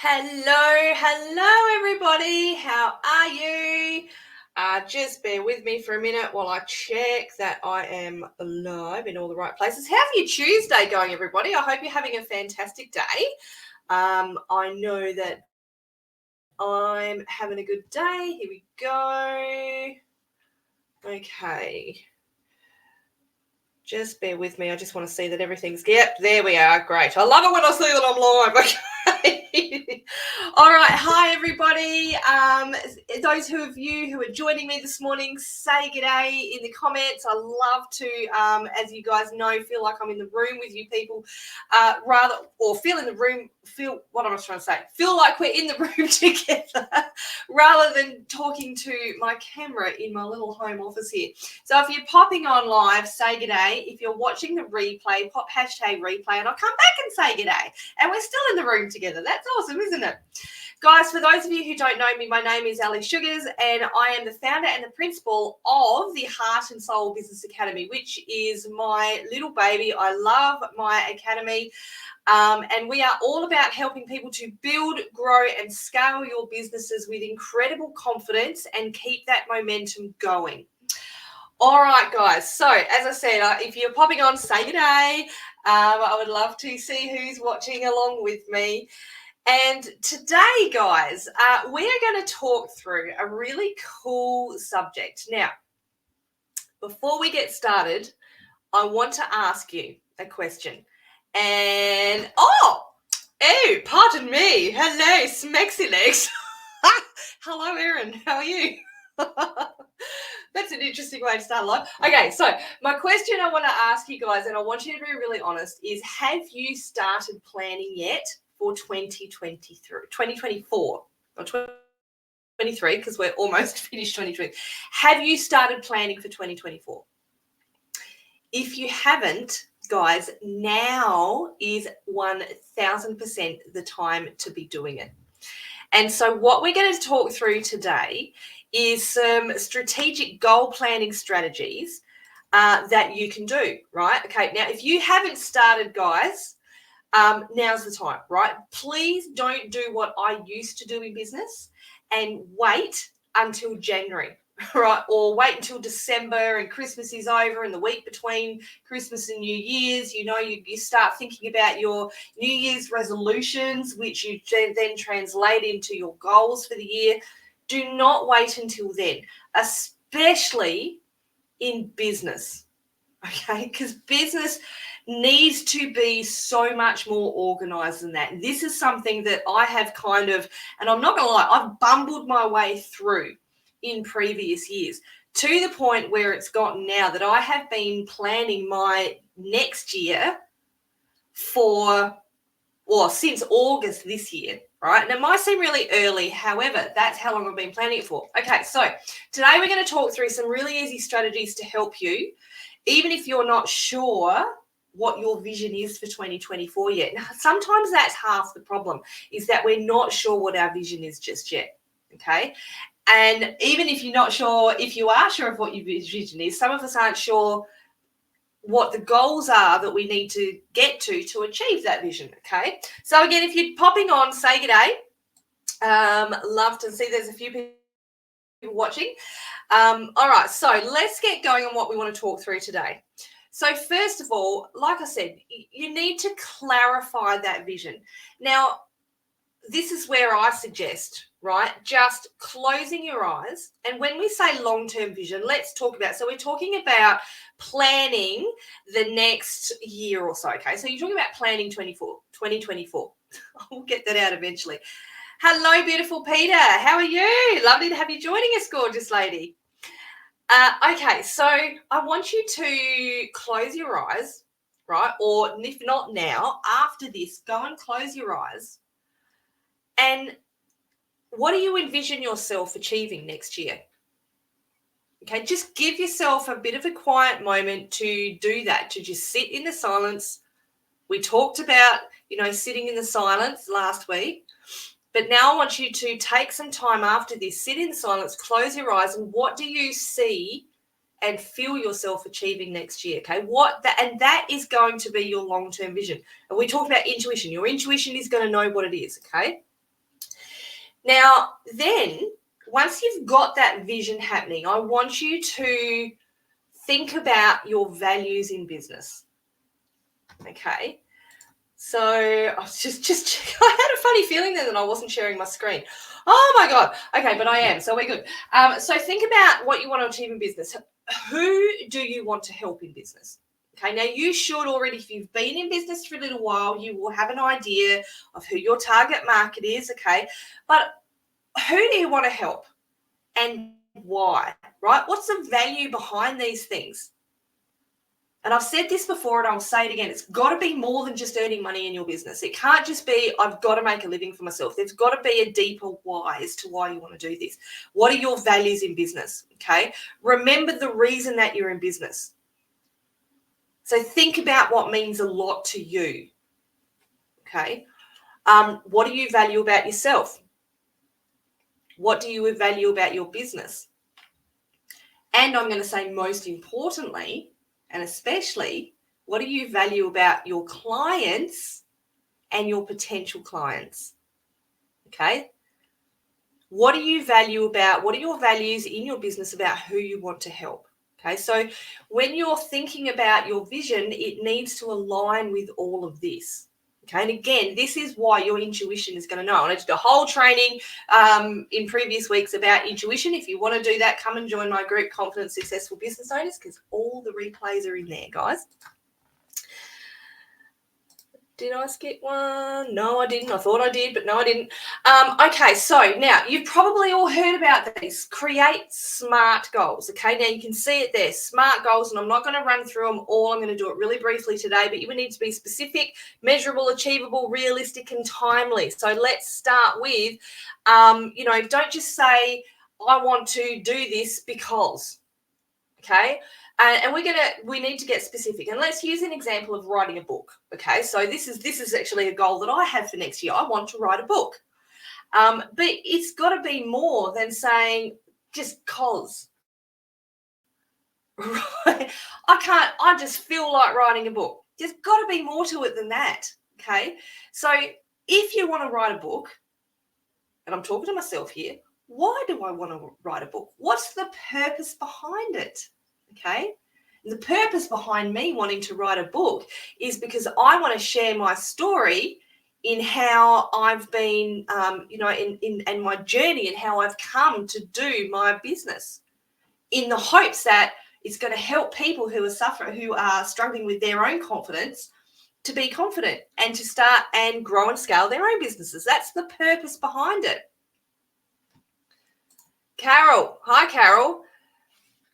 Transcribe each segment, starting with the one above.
Hello, everybody. How are you? Just bear with me for a minute while I check that I am live in all the right places. How's your Tuesday going, everybody? I hope you're having a fantastic day. I know that I'm having a good day. Here we go. Okay. Just bear with me. I just want to see that everything's... Yep, there we are. Great. I love it when I see that I'm live. Okay. All right. Hi, everybody. Those of you who are joining me this morning, say g'day in the comments. I love to, as you guys know, feel like I'm in the room with you people, feel in the room, what am I trying to say? Feel like we're in the room together rather than talking to my camera in my little home office here. So if you're popping on live, say g'day. If you're watching the replay, pop hashtag replay and I'll come back and say g'day. And we're still in the room together. That's awesome, isn't it? Guys, for those of you who don't know me, my name is Ali Sugars and I am the founder and the principal of the Heart and Soul Business Academy, which is my little baby. I love my academy. And we are all about helping people to build, grow, and scale your businesses with incredible confidence and keep that momentum going. All right, guys. So, as I said, if you're popping on, say good day. I would love to see who's watching along with me. And today, guys, we're going to talk through a really cool subject. Now, before we get started, I want to ask you a question. And, pardon me. Hello, Smexy Legs. Hello, Erin. How are you? That's an interesting way to start life. Okay, so my question I want to ask you guys, and I want you to be really honest, is have you started planning yet for 2024 or 2023, because we're almost finished 2023. Have you started planning for 2024? If you haven't, guys, now is 1000% the time to be doing it. And so what we're going to talk through today is some strategic goal planning strategies that you can do, right? Okay, now if you haven't started, guys, now's the time, right? Please don't do what I used to do in business and wait until January, right? Or wait until December and Christmas is over and the week between Christmas and New Year's, you start thinking about your New Year's resolutions, which you then translate into your goals for the year. Do not wait until then, especially in business, okay? Because business needs to be so much more organized than that. This is something that I have and I'm not going to lie, I've bumbled my way through in previous years to the point where it's gotten now that I have been planning my next year since August this year, right? And it might seem really early. However, that's how long I've been planning it for. Okay, so today we're going to talk through some really easy strategies to help you, even if you're not sure what your vision is for 2024 yet. Now, sometimes that's half the problem, is that we're not sure what our vision is just yet, okay? And even if you're not sure, if you are sure of what your vision is, some of us aren't sure what the goals are that we need to get to achieve that vision, okay? So again, if you're popping on, say g'day. Love to see there's a few people watching. All right, so let's get going on what we want to talk through today. So first of all, like I said, you need to clarify that vision. Now, this is where I suggest, right, just closing your eyes. And when we say long-term vision, let's talk about, so we're talking about planning the next year or so, okay? So you're talking about planning 2024. We'll get that out eventually. Hello, beautiful Peter. How are you? Lovely to have you joining us, gorgeous lady. Okay, so I want you to close your eyes, right? Or if not now, after this, go and close your eyes. And what do you envision yourself achieving next year? Okay, just give yourself a bit of a quiet moment to do that, to just sit in the silence. We talked about, sitting in the silence last week. But now I want you to take some time after this, sit in silence, close your eyes, and what do you see and feel yourself achieving next year, okay? And that is going to be your long-term vision. And we talked about intuition. Your intuition is going to know what it is, okay? Now, then, once you've got that vision happening, I want you to think about your values in business. Okay. So I was just I had a funny feeling then that I wasn't sharing my screen. Oh my God. Okay, but I am. So we're good. So think about what you want to achieve in business. Who do you want to help in business? Okay, now you should already, if you've been in business for a little while, you will have an idea of who your target market is. Okay, but who do you want to help and why? Right? What's the value behind these things? And I've said this before and I'll say it again. It's got to be more than just earning money in your business. It can't just be, I've got to make a living for myself. There's got to be a deeper why as to why you want to do this. What are your values in business? Okay. Remember the reason that you're in business. So think about what means a lot to you. Okay. What do you value about yourself? What do you value about your business? And I'm going to say most importantly, and especially, what do you value about your clients and your potential clients? Okay. What do you value about, what are your values in your business about who you want to help? Okay. So when you're thinking about your vision, it needs to align with all of this. Okay. And again, this is why your intuition is going to know. And I did a whole training in previous weeks about intuition. If you want to do that, come and join my group, Confident Successful Business Owners, because all the replays are in there, guys. Did I skip one? No, I didn't. I thought I did, but no, I didn't. Okay, so now you've probably all heard about these. Create SMART goals. Okay, now you can see it there, SMART goals, and I'm not going to run through them all. I'm going to do it really briefly today, but you would need to be specific, measurable, achievable, realistic, and timely. So let's start with, don't just say, I want to do this because, okay? And we need to get specific. And let's use an example of writing a book. Okay, so this is actually a goal that I have for next year. I want to write a book. But it's got to be more than saying just cause. Right? I just feel like writing a book. There's got to be more to it than that. Okay, so if you want to write a book, and I'm talking to myself here, why do I want to write a book? What's the purpose behind it? Okay. The purpose behind me wanting to write a book is because I want to share my story in how I've been, in my journey and how I've come to do my business, in the hopes that it's going to help people who are struggling with their own confidence to be confident and to start and grow and scale their own businesses. That's the purpose behind it. Carol. Hi, Carol.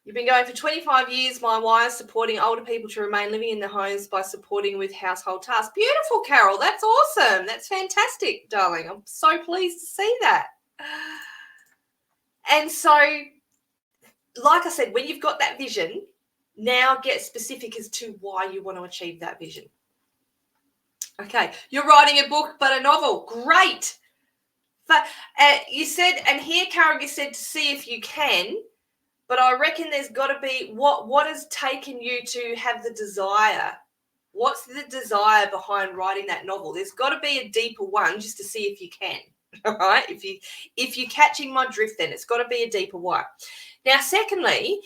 You've been going for 25 years. My why is supporting older people to remain living in their homes by supporting with household tasks. Beautiful, Carol. That's awesome. That's fantastic, darling. I'm so pleased to see that. And so, like I said, when you've got that vision, now get specific as to why you want to achieve that vision. Okay, you're writing a book, but a novel. Great. But you said, and here, Carol, you said to see if you can. But I reckon there's got to be what has taken you to have the desire. What's the desire behind writing that novel? There's got to be a deeper one just to see if you can. All right. If you're catching my drift, then it's got to be a deeper why. Now, secondly,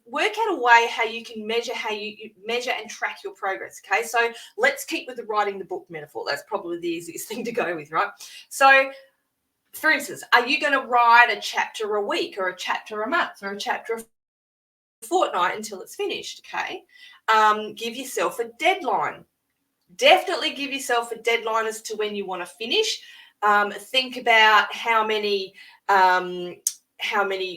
work out a way how you can measure and track your progress. Okay. So let's keep with the writing the book metaphor. That's probably the easiest thing to go with, right? So, for instance, are you going to write a chapter a week or a chapter a month or a chapter a fortnight until it's finished? Okay. Give yourself a deadline. Definitely give yourself a deadline as to when you want to finish. Think about how many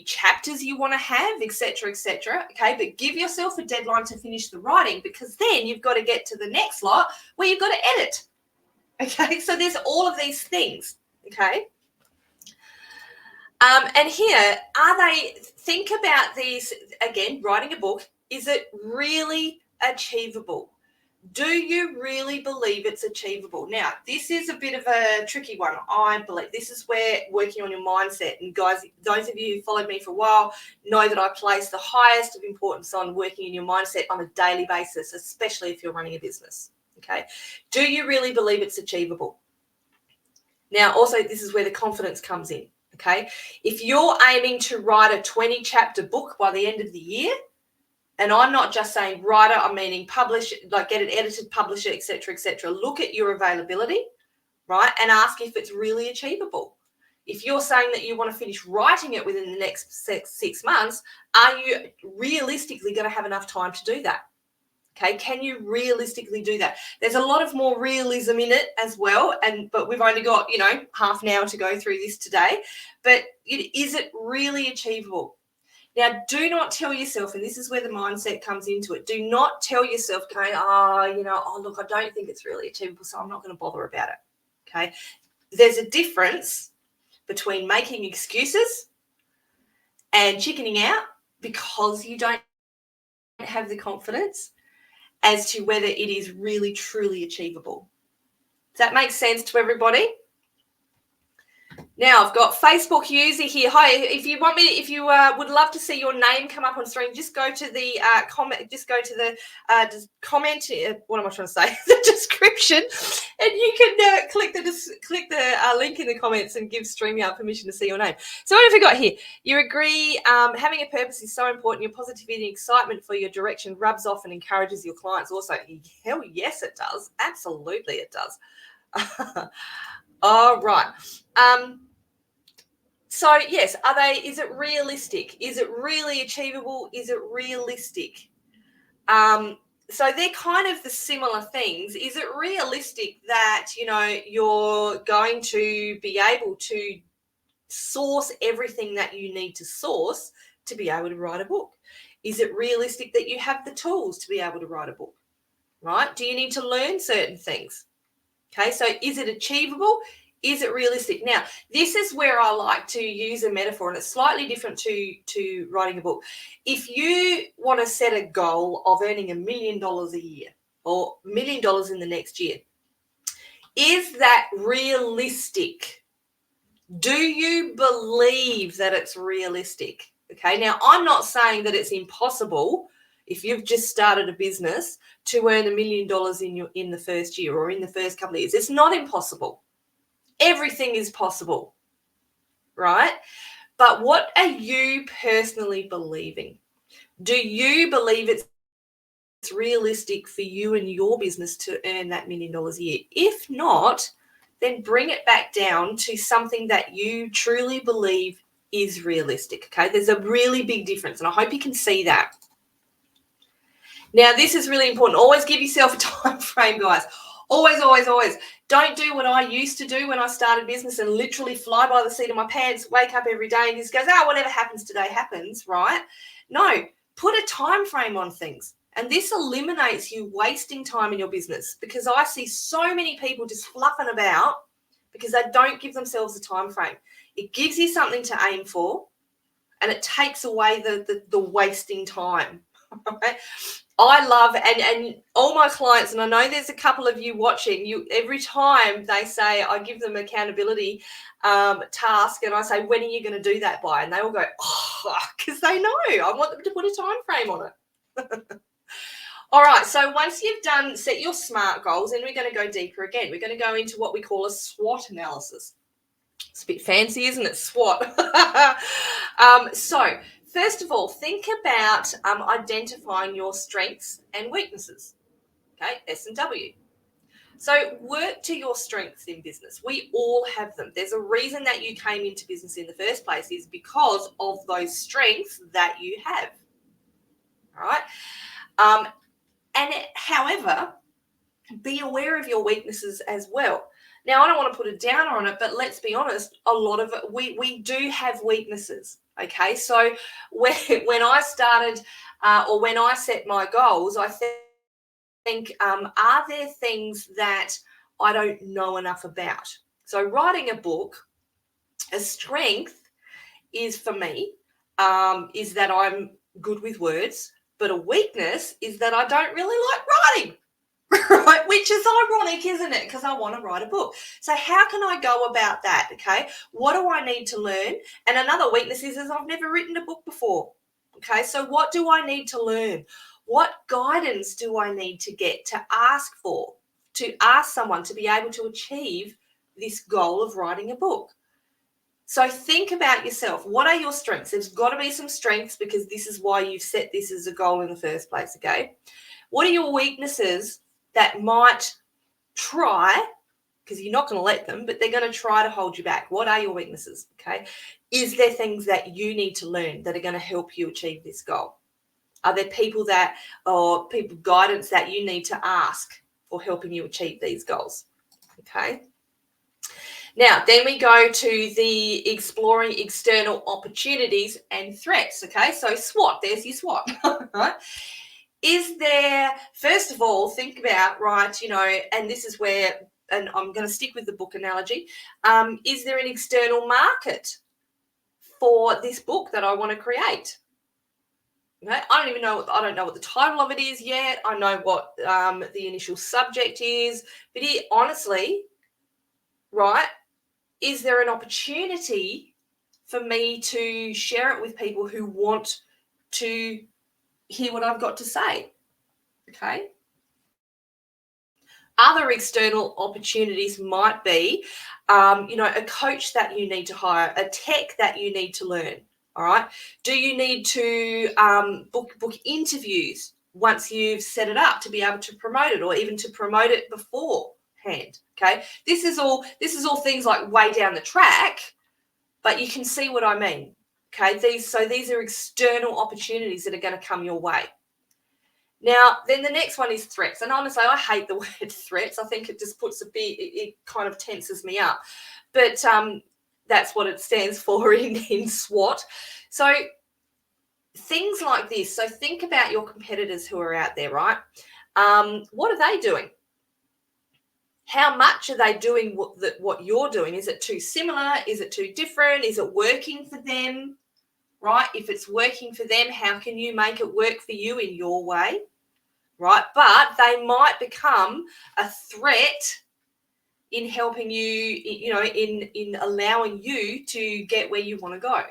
chapters you want to have, etc., etc. Okay, but give yourself a deadline to finish the writing, because then you've got to get to the next lot where you've got to edit. Okay, so there's all of these things. Okay. And here, think about these, again, writing a book, is it really achievable? Do you really believe it's achievable? Now, this is a bit of a tricky one, I believe. This is where working on your mindset, and guys, those of you who followed me for a while know that I place the highest of importance on working in your mindset on a daily basis, especially if you're running a business, okay? Do you really believe it's achievable? Now, also, this is where the confidence comes in, okay? If you're aiming to write a 20-chapter book by the end of the year, and I'm not just saying writer, I'm meaning publish, like get it edited, publish it, etc. Look at your availability, right? And ask if it's really achievable. If you're saying that you want to finish writing it within the next 6 months, are you realistically going to have enough time to do that? Okay, can you realistically do that? There's a lot of more realism in it as well, but we've only got, half an hour to go through this today. But is it really achievable? Now, do not tell yourself, and this is where the mindset comes into it, do not tell yourself going, look, I don't think it's really achievable, so I'm not going to bother about it, okay? There's a difference between making excuses and chickening out because you don't have the confidence as to whether it is really, truly achievable. Does that make sense to everybody? Now I've got Facebook user here. Hi, if you would love to see your name come up on screen, just go to the comment. Just go to the comment. What am I trying to say? The description, and you can click the link in the comments and give StreamYard permission to see your name. So what have we got here? You agree having a purpose is so important. Your positivity and excitement for your direction rubs off and encourages your clients. Also, hell yes, it does. Absolutely, it does. All right. So yes, is it realistic? Is it really achievable? Is it realistic? So they're kind of the similar things. Is it realistic that, you're going to be able to source everything that you need to source to be able to write a book? Is it realistic that you have the tools to be able to write a book, right? Do you need to learn certain things? Okay, so is it achievable? Is it realistic? Now, this is where I like to use a metaphor, and it's slightly different to writing a book. If you want to set a goal of earning $1 million a year or $1 million in the next year, is that realistic? Do you believe that it's realistic? Okay, now I'm not saying that it's impossible if you've just started a business to earn $1 million in the first year or in the first couple of years. It's not impossible. Everything is possible, right? But what are you personally believing? Do you believe it's realistic for you and your business to earn that $1 million a year? If not, then bring it back down to something that you truly believe is realistic, okay? There's a really big difference, and I hope you can see that. Now, this is really important. Always give yourself a time frame, guys. Always, always, always. Don't do what I used to do when I started business and literally fly by the seat of my pants, wake up every day and just goes, whatever happens today happens, right? No, put a time frame on things. And this eliminates you wasting time in your business, because I see so many people just fluffing about because they don't give themselves a time frame. It gives you something to aim for, and it takes away the wasting time. Right? I love, and all my clients, and I know there's a couple of you watching, every time they say, I give them accountability task, and I say, when are you going to do that by? And they all go, because they know I want them to put a time frame on it. All right, so once you've set your SMART goals, then we're going to go deeper again. We're going to go into what we call a SWOT analysis. It's a bit fancy, isn't it? SWOT. So first of all, think about identifying your strengths and weaknesses. Okay, S&W. So work to your strengths in business. We all have them. There's a reason that you came into business in the first place, is because of those strengths that you have. All right. However, be aware of your weaknesses as well. Now, I don't want to put a downer on it, but let's be honest, a lot of it, we do have weaknesses, okay? So when I started or when I set my goals, I think, are there things that I don't know enough about? So writing a book, a strength is for me, is that I'm good with words, but a weakness is that I don't really like writing. Right, which is ironic, isn't it? Because I want to write a book. So how can I go about that? Okay, what do I need to learn? And another weakness is I've never written a book before. Okay, so what do I need to learn? What guidance do I need to get to ask for, to ask someone to be able to achieve this goal of writing a book. So think about yourself. What are your strengths? There's got to be some strengths because this is why you've set this as a goal in the first place, okay? What are your weaknesses that might try, because you're not going to let them, but they're going to try to hold you back? What are your weaknesses, okay? Is there things that you need to learn that are going to help you achieve this goal? Are there people guidance that you need to ask for helping you achieve these goals, okay? Now, then we go to the exploring external opportunities and threats, okay? So SWOT, there's your SWOT, right? Is there, first of all, think about, right, and this is where, and I'm going to stick with the book analogy, is there an external market for this book that I want to create? Okay? I don't know what the title of it is yet. I know what the initial subject is, but honestly, right, is there an opportunity for me to share it with people who want to hear what I've got to say? Okay. Other external opportunities might be, a coach that you need to hire, a tech that you need to learn. All right. Do you need to book interviews once you've set it up to be able to promote it, or even to promote it beforehand? Okay. This is all things like way down the track, but you can see what I mean. Okay. These are external opportunities that are going to come your way. Now, then the next one is threats. And honestly, I hate the word threats. I think it just puts it kind of tenses me up. But that's what it stands for in SWOT. So things like this. So think about your competitors who are out there, right? What are they doing? How much are they doing what you're doing? Is it too similar? Is it too different? Is it working for them? Right? If it's working for them, how can you make it work for you in your way? Right? But they might become a threat in helping you, in allowing you to get where you want to go.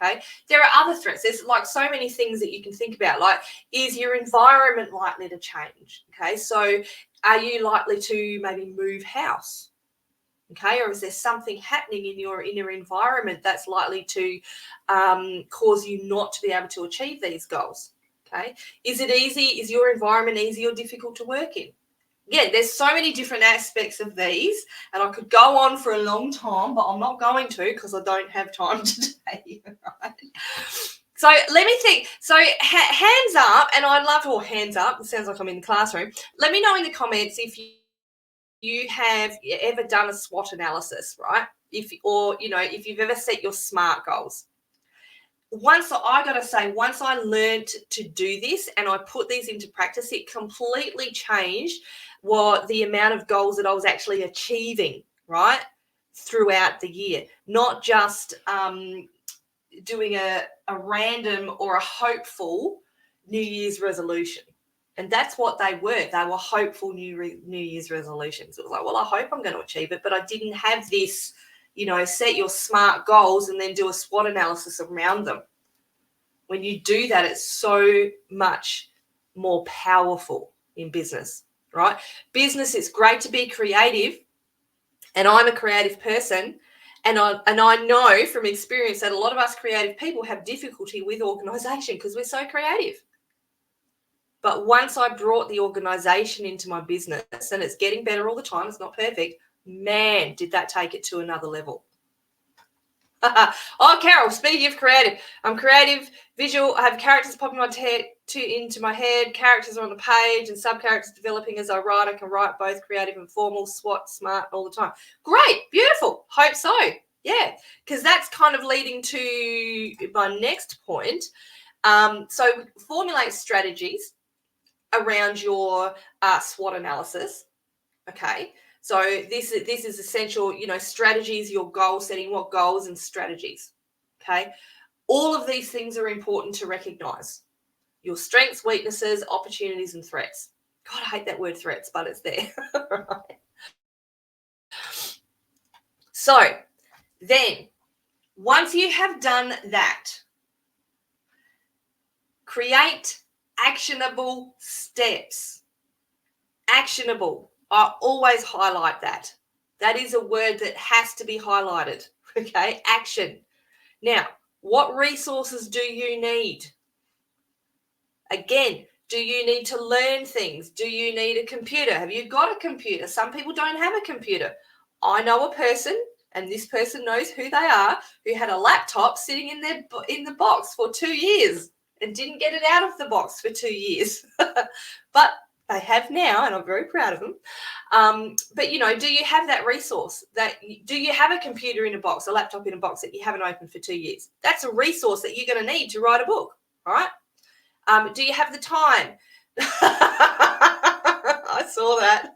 Okay. There are other threats. There's like so many things that you can think about. Like, is your environment likely to change? Okay. So are you likely to maybe move house? Okay. Or is there something happening in your inner environment that's likely to cause you not to be able to achieve these goals? Okay. Is it easy? Is your environment easy or difficult to work in? Yeah, there's so many different aspects of these, and I could go on for a long time, but I'm not going to because I don't have time today. Right? So let me think. So hands up, and I'd love to, hands up. It sounds like I'm in the classroom. Let me know in the comments if you have ever done a SWOT analysis, right? If you've ever set your SMART goals. Once I learned to do this and I put these into practice, it completely changed the amount of goals that I was actually achieving, right, throughout the year. Not just doing a random or a hopeful New Year's resolution. And that's what they were. They were hopeful New Year's resolutions. It was like, well, I hope I'm going to achieve it, but I didn't have this, set your SMART goals and then do a SWOT analysis around them. When you do that, it's so much more powerful in business, right? Business, it's great to be creative, and I'm a creative person, and I know from experience that a lot of us creative people have difficulty with organisation because we're so creative. But once I brought the organisation into my business, and it's getting better all the time, it's not perfect, man, did that take it to another level. Oh, Carol, speaking of creative, I'm creative, visual. I have characters popping into my head. Characters are on the page and sub-characters developing as I write. I can write both creative and formal, SWOT, SMART all the time. Great, beautiful. Hope so. Yeah, because that's kind of leading to my next point. So formulate strategies around your SWOT analysis. Okay. So this is essential, strategies, your goal setting, what goals and strategies, okay? All of these things are important to recognize. Your strengths, weaknesses, opportunities, and threats. God, I hate that word threats, but it's there. Right. So then, once you have done that, create actionable steps. Actionable. I always highlight that. That is a word that has to be highlighted. Okay, action. Now, what resources do you need? Again, do you need to learn things? Do you need a computer? Have you got a computer? Some people don't have a computer. I know a person, and this person knows who they are, who had a laptop sitting in the box for 2 years and didn't get it out of the box for 2 years. But they have now, and I'm very proud of them. But, you know, do you have that resource? Do you have a computer in a box, a laptop in a box that you haven't opened for 2 years? That's a resource that you're going to need to write a book, right? Do you have the time? I saw that.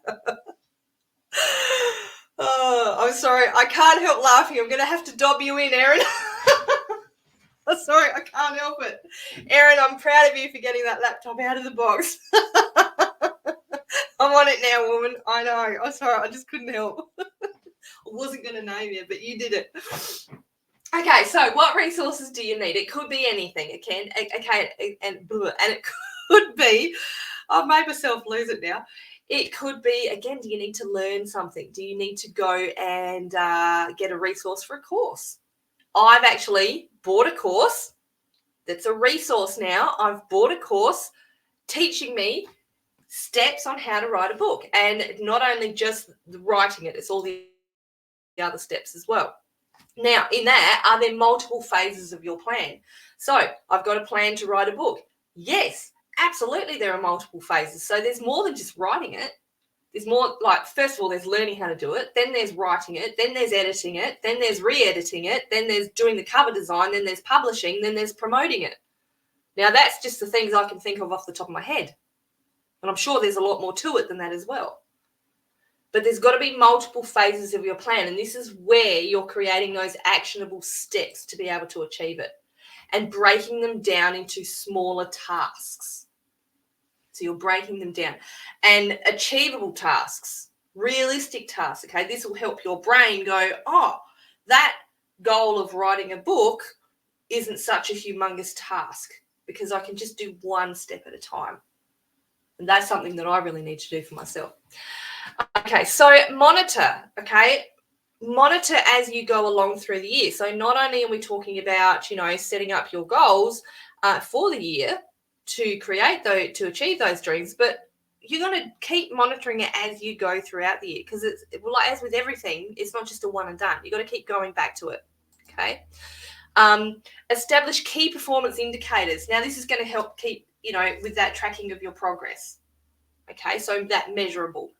Oh, I'm sorry. I can't help laughing. I'm going to have to dob you in, Erin. I'm sorry. I can't help it. Erin, I'm proud of you for getting that laptop out of the box. I'm on it now, woman. I know. I'm sorry. I just couldn't help. I wasn't going to name you, but you did it. Okay, so what resources do you need? It could be anything. It can, okay, and it could be, I've made myself lose it now. It could be, again, do you need to learn something? Do you need to go and get a resource for a course? I've actually bought a course that's a resource now. I've bought a course teaching me steps on how to write a book, and not only just writing it, it's all the other steps as well. Now, in that, are there multiple phases of your plan? So I've got a plan to write a book. Yes, absolutely, there are multiple phases. So there's more than just writing it. There's more, like, first of all, there's learning how to do it. Then there's writing it. Then there's editing it. Then there's re-editing it. Then there's doing the cover design. Then there's publishing. Then there's promoting it. Now, that's just the things I can think of off the top of my head. And I'm sure there's a lot more to it than that as well. But there's got to be multiple phases of your plan. And this is where you're creating those actionable steps to be able to achieve it and breaking them down into smaller tasks. So you're breaking them down. And achievable tasks, realistic tasks, okay? This will help your brain go, oh, that goal of writing a book isn't such a humongous task because I can just do one step at a time. And that's something that I really need to do for myself. Okay, so monitor, okay? Monitor as you go along through the year. So not only are we talking about, you know, setting up your goals for the year to to achieve those dreams, but you're going to keep monitoring it as you go throughout the year because it's like as with everything, it's not just a one and done. You've got to keep going back to it, okay? Establish key performance indicators. Now, this is going to help keep, you know, with that tracking of your progress, okay? So that measurable.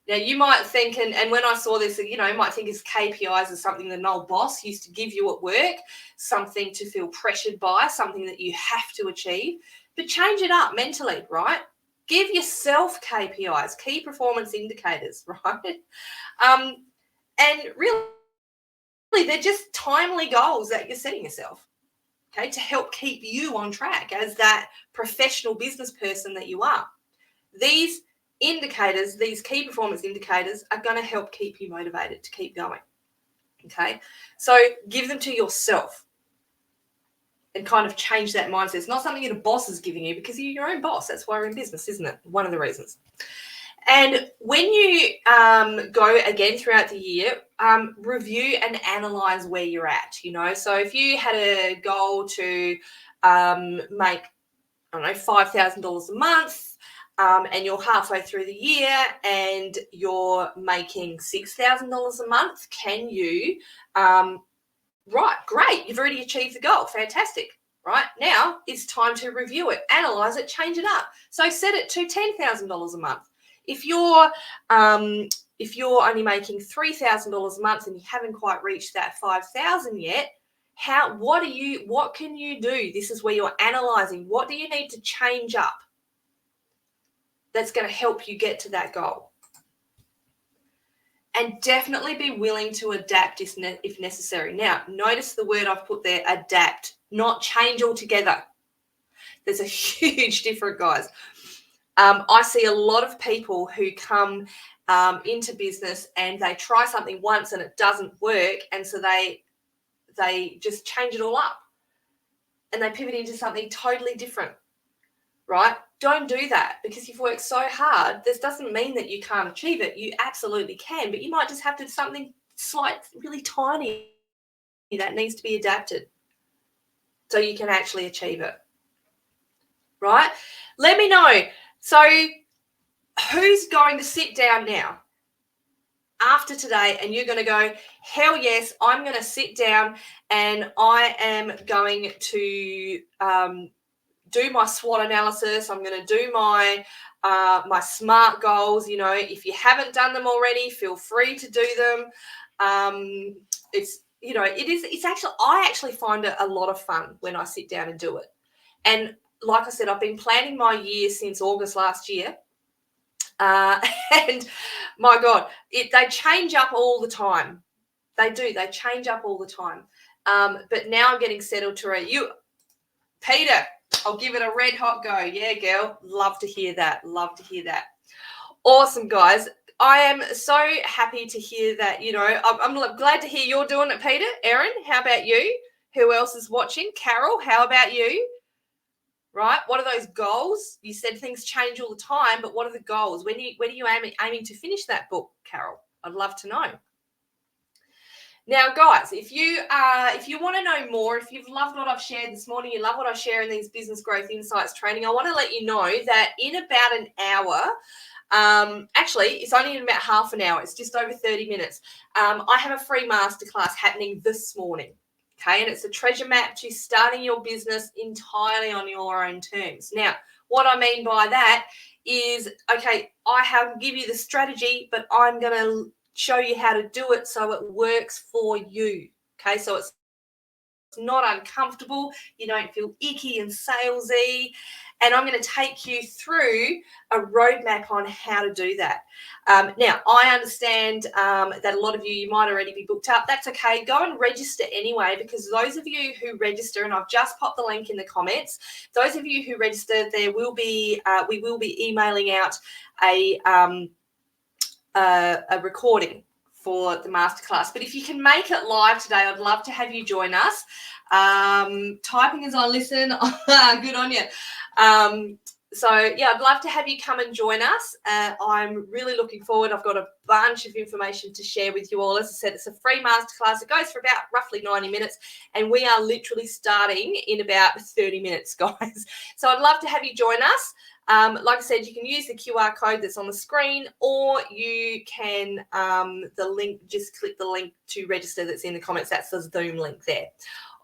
Now, you might think, and when I saw this, you know, you might think as KPIs as something that an old boss used to give you at work, something to feel pressured by, something that you have to achieve, but change it up mentally, right? Give yourself KPIs, key performance indicators, right? And really, they're just timely goals that you're setting yourself, okay, to help keep you on track as that professional business person that you are. These indicators, these key performance indicators, are going to help keep you motivated to keep going, okay? So give them to yourself and kind of change that mindset. It's not something that a boss is giving you because you're your own boss. That's why we're in business, isn't it? One of the reasons. And when you go again throughout the year, review and analyze where you're at, you know. So if you had a goal to make, I don't know, $5,000 a month, and you're halfway through the year and you're making $6,000 a month, can you, right, great, you've already achieved the goal, fantastic. Right now, it's time to review it, analyze it, change it up. So set it to $10,000 a month. If you're only making $3,000 a month and you haven't quite reached that $5,000 yet, what can you do? This is where you're analyzing. What do you need to change up that's going to help you get to that goal? And definitely be willing to adapt if necessary. Now, notice the word I've put there, adapt, not change altogether. There's a huge difference, guys. I see a lot of people who come into business and they try something once and it doesn't work, and so they just change it all up and they pivot into something totally different. right? Don't do that, because you've worked so hard. This doesn't mean that you can't achieve it. You absolutely can, but you might just have to do something slight, really tiny that needs to be adapted so you can actually achieve it, right? Let me know. So who's going to sit down now after today and you're going to go, hell yes, I'm going to sit down and I am going to do my SWOT analysis. I'm going to do my my SMART goals. You know, if you haven't done them already, feel free to do them. It's, you know, it's actually, I actually find it a lot of fun when I sit down and do it. And like I said, I've been planning my year since August last year. And my God, they change up all the time. They do. They change up all the time. But now I'm getting settled to it. Peter, I'll give it a red hot go. Yeah, girl. Love to hear that. Love to hear that. Awesome, guys. I am so happy to hear that, you know, I'm glad to hear you're doing it, Peter. Erin, how about you? Who else is watching? Carol, how about you? Right? What are those goals? You said things change all the time, but what are the goals? When are you aiming to finish that book, Carol? I'd love to know. Now, guys, if you want to know more, if you've loved what I've shared this morning, you love what I share in these business growth insights training, I want to let you know that in about an hour, actually, it's only in about half an hour. It's just over 30 minutes. I have a free masterclass happening this morning. Okay, and it's a treasure map to starting your business entirely on your own terms. Now, what I mean by that is, okay, I give you the strategy, but I'm going to show you how to do it so it works for you. Okay, so it's not uncomfortable. You don't feel icky and salesy. And I'm going to take you through a roadmap on how to do that. Now, I understand that a lot of you might already be booked up. That's okay. Go and register anyway, because those of you who register, and I've just popped the link in the comments, those of you who register, we will be emailing out a recording for the masterclass. But if you can make it live today, I'd love to have you join us. Typing as I listen. Good on you. So, yeah, I'd love to have you come and join us. I'm really looking forward. I've got a bunch of information to share with you all. As I said, it's a free masterclass. It goes for about roughly 90 minutes, and we are literally starting in about 30 minutes, guys. So I'd love to have you join us. Like I said, you can use the QR code that's on the screen, or you can just click the link to register that's in the comments. That's the Zoom link there.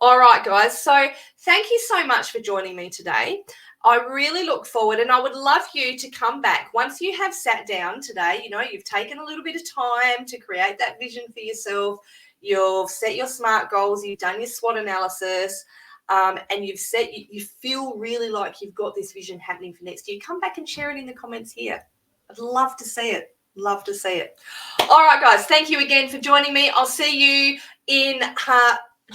All right, guys. So thank you so much for joining me today. I really look forward, and I would love you to come back once you have sat down today. You know, you've taken a little bit of time to create that vision for yourself. You've set your SMART goals. You've done your SWOT analysis. And you feel really like you've got this vision happening for next year. Come back and share it in the comments here. I'd love to see it. Love to see it. All right, guys. Thank you again for joining me. I'll see you in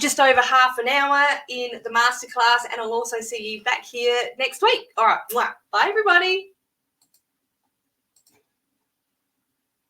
just over half an hour in the masterclass, and I'll also see you back here next week. All right. Bye, everybody.